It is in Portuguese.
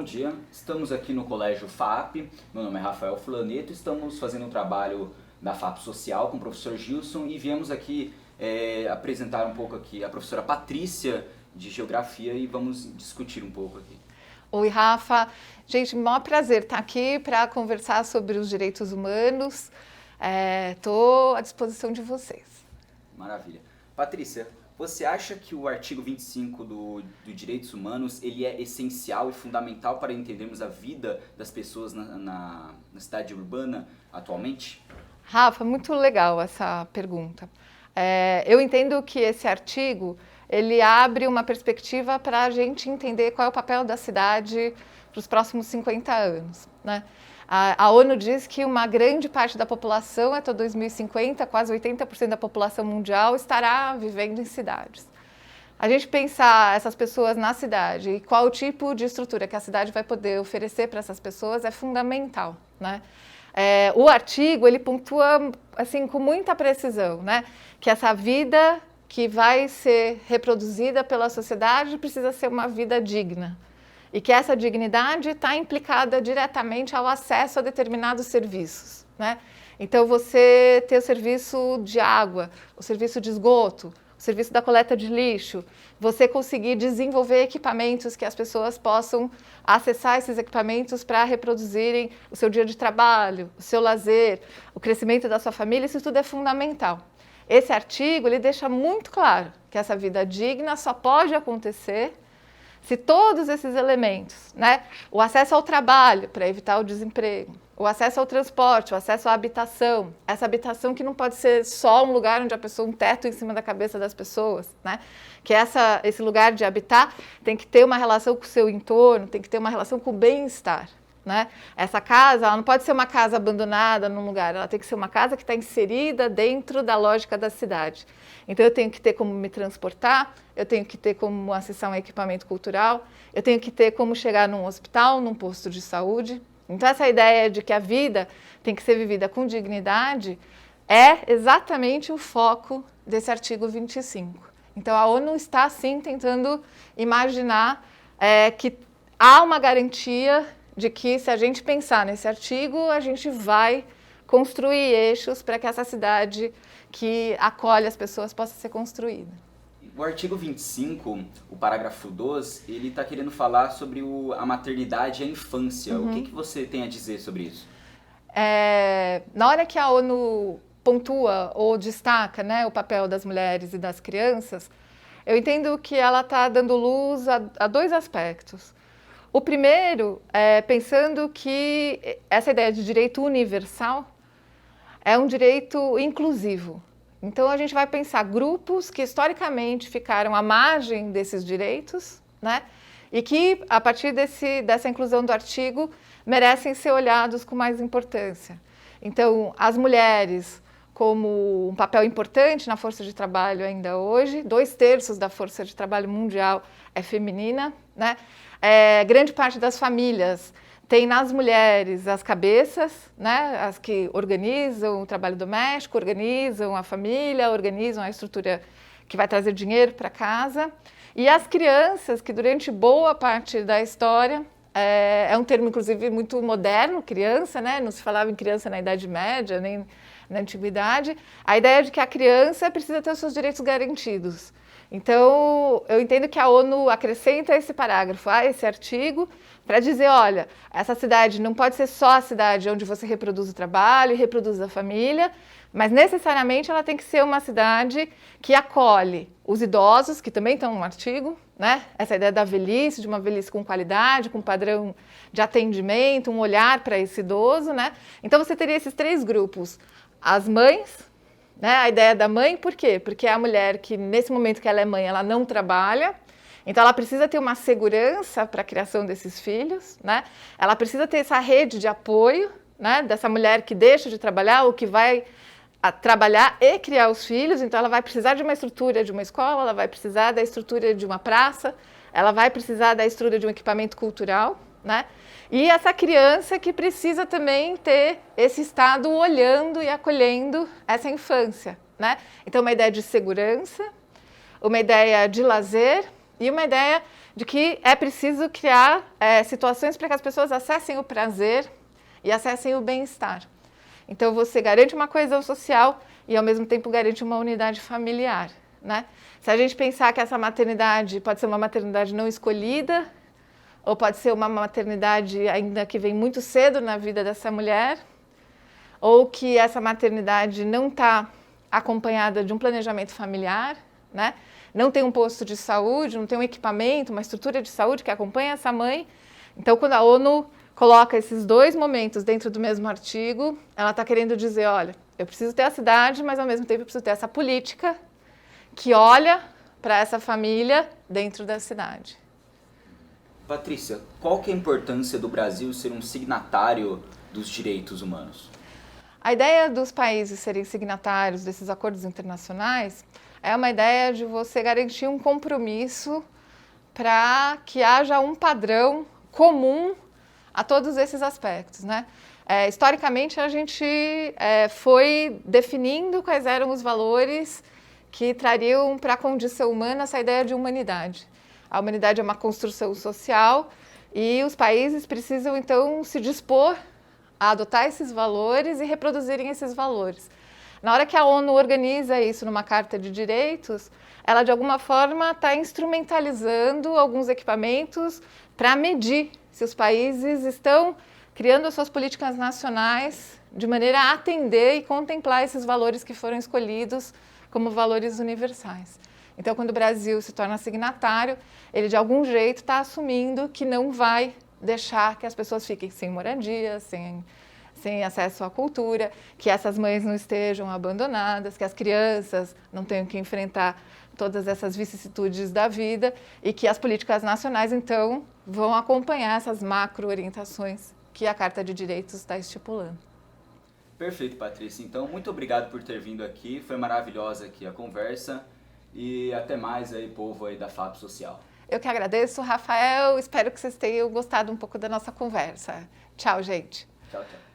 bom dia. Estamos aqui no Colégio FAP, meu nome é Rafael Fulaneto, estamos fazendo um trabalho da FAP Social com o professor Gilson e viemos aqui apresentar um pouco aqui a professora Patrícia de Geografia e vamos discutir um pouco aqui. Oi, Rafa. Gente, maior prazer estar aqui para conversar sobre os direitos humanos. Estou à disposição de vocês. Maravilha. Patrícia, você acha que o artigo 25 do Direitos Humanos ele é essencial e fundamental para entendermos a vida das pessoas na cidade urbana atualmente? Rafa, muito legal essa pergunta. Eu entendo que esse artigo ele abre uma perspectiva para a gente entender qual é o papel da cidade para os próximos 50 anos, né? A ONU diz que uma grande parte da população, até 2050, quase 80% da população mundial estará vivendo em cidades. A gente pensar essas pessoas na cidade e qual o tipo de estrutura que a cidade vai poder oferecer para essas pessoas é fundamental, né? O artigo ele pontua assim com muita precisão, né, que essa vida que vai ser reproduzida pela sociedade precisa ser uma vida digna. E que essa dignidade está implicada diretamente ao acesso a determinados serviços, né? Então, você ter o serviço de água, o serviço de esgoto, o serviço da coleta de lixo, você conseguir desenvolver equipamentos que as pessoas possam acessar esses equipamentos para reproduzirem o seu dia de trabalho, o seu lazer, o crescimento da sua família, isso tudo é fundamental. Esse artigo ele deixa muito claro que essa vida digna só pode acontecer se todos esses elementos, né, o acesso ao trabalho para evitar o desemprego, o acesso ao transporte, o acesso à habitação, essa habitação que não pode ser só um lugar onde a pessoa, um teto em cima da cabeça das pessoas, né, que esse lugar de habitar tem que ter uma relação com o seu entorno, tem que ter uma relação com o bem-estar, né? Essa casa ela não pode ser uma casa abandonada num lugar, ela tem que ser uma casa que está inserida dentro da lógica da cidade. Então eu tenho que ter como me transportar, eu tenho que ter como acessar um equipamento cultural, eu tenho que ter como chegar num hospital, num posto de saúde. Então essa ideia de que a vida tem que ser vivida com dignidade é exatamente o foco desse artigo 25. Então a ONU está sim tentando imaginar que há uma garantia de que se a gente pensar nesse artigo, a gente vai construir eixos para que essa cidade que acolhe as pessoas possa ser construída. O artigo 25, o parágrafo 2, ele está querendo falar sobre a maternidade e a infância. O que você tem a dizer sobre isso? Na hora que a ONU pontua ou destaca, né, o papel das mulheres e das crianças, eu entendo que ela está dando luz a dois aspectos. O primeiro é pensando que essa ideia de direito universal é um direito inclusivo. Então, a gente vai pensar grupos que historicamente ficaram à margem desses direitos, né? E que, a partir dessa inclusão do artigo, merecem ser olhados com mais importância. Então, as mulheres como um papel importante na força de trabalho ainda hoje, 2/3 da força de trabalho mundial é feminina, né? Grande parte das famílias tem nas mulheres as cabeças, né? As que organizam o trabalho doméstico, organizam a família, organizam a estrutura que vai trazer dinheiro para casa. E as crianças, que durante boa parte da história, é um termo inclusive muito moderno, criança, né? Não se falava em criança na Idade Média, nem na Antiguidade. A ideia de que a criança precisa ter os seus direitos garantidos. Então, eu entendo que a ONU acrescenta esse parágrafo a esse artigo para dizer, olha, essa cidade não pode ser só a cidade onde você reproduz o trabalho e reproduz a família, mas necessariamente ela tem que ser uma cidade que acolhe os idosos, que também estão no artigo, né? Essa ideia da velhice, de uma velhice com qualidade, com padrão de atendimento, um olhar para esse idoso, né? Então, você teria esses 3 grupos. As mães, né? A ideia da mãe, por quê? Porque é a mulher que, nesse momento que ela é mãe, ela não trabalha, então ela precisa ter uma segurança para a criação desses filhos, né? Ela precisa ter essa rede de apoio, né? Dessa mulher que deixa de trabalhar ou que vai trabalhar e criar os filhos, então ela vai precisar de uma estrutura de uma escola, ela vai precisar da estrutura de uma praça, ela vai precisar da estrutura de um equipamento cultural, né? E essa criança que precisa também ter esse Estado olhando e acolhendo essa infância, né? Então, uma ideia de segurança, uma ideia de lazer e uma ideia de que é preciso criar situações para que as pessoas acessem o prazer e acessem o bem-estar. Então, você garante uma coesão social e, ao mesmo tempo, garante uma unidade familiar, né? Se a gente pensar que essa maternidade pode ser uma maternidade não escolhida, ou pode ser uma maternidade ainda que vem muito cedo na vida dessa mulher, ou que essa maternidade não está acompanhada de um planejamento familiar, né? Não tem um posto de saúde, não tem um equipamento, uma estrutura de saúde que acompanha essa mãe. Então, quando a ONU coloca esses dois momentos dentro do mesmo artigo, ela está querendo dizer, olha, eu preciso ter a cidade, mas ao mesmo tempo eu preciso ter essa política que olha para essa família dentro da cidade. Patrícia, qual que é a importância do Brasil ser um signatário dos direitos humanos? A ideia dos países serem signatários desses acordos internacionais é uma ideia de você garantir um compromisso para que haja um padrão comum a todos esses aspectos, né? Historicamente, a gente foi definindo quais eram os valores que trariam para a condição humana essa ideia de humanidade. A humanidade é uma construção social e os países precisam, então, se dispor a adotar esses valores e reproduzirem esses valores. Na hora que a ONU organiza isso numa Carta de Direitos, ela, de alguma forma, está instrumentalizando alguns equipamentos para medir se os países estão criando as suas políticas nacionais de maneira a atender e contemplar esses valores que foram escolhidos como valores universais. Então, quando o Brasil se torna signatário, ele de algum jeito está assumindo que não vai deixar que as pessoas fiquem sem moradia, sem acesso à cultura, que essas mães não estejam abandonadas, que as crianças não tenham que enfrentar todas essas vicissitudes da vida e que as políticas nacionais, então, vão acompanhar essas macro-orientações que a Carta de Direitos está estipulando. Perfeito, Patrícia. Então, muito obrigado por ter vindo aqui. Foi maravilhosa aqui a conversa. E até mais aí, povo aí da FAP Social. Eu que agradeço, Rafael. Espero que vocês tenham gostado um pouco da nossa conversa. Tchau, gente. Tchau, tchau.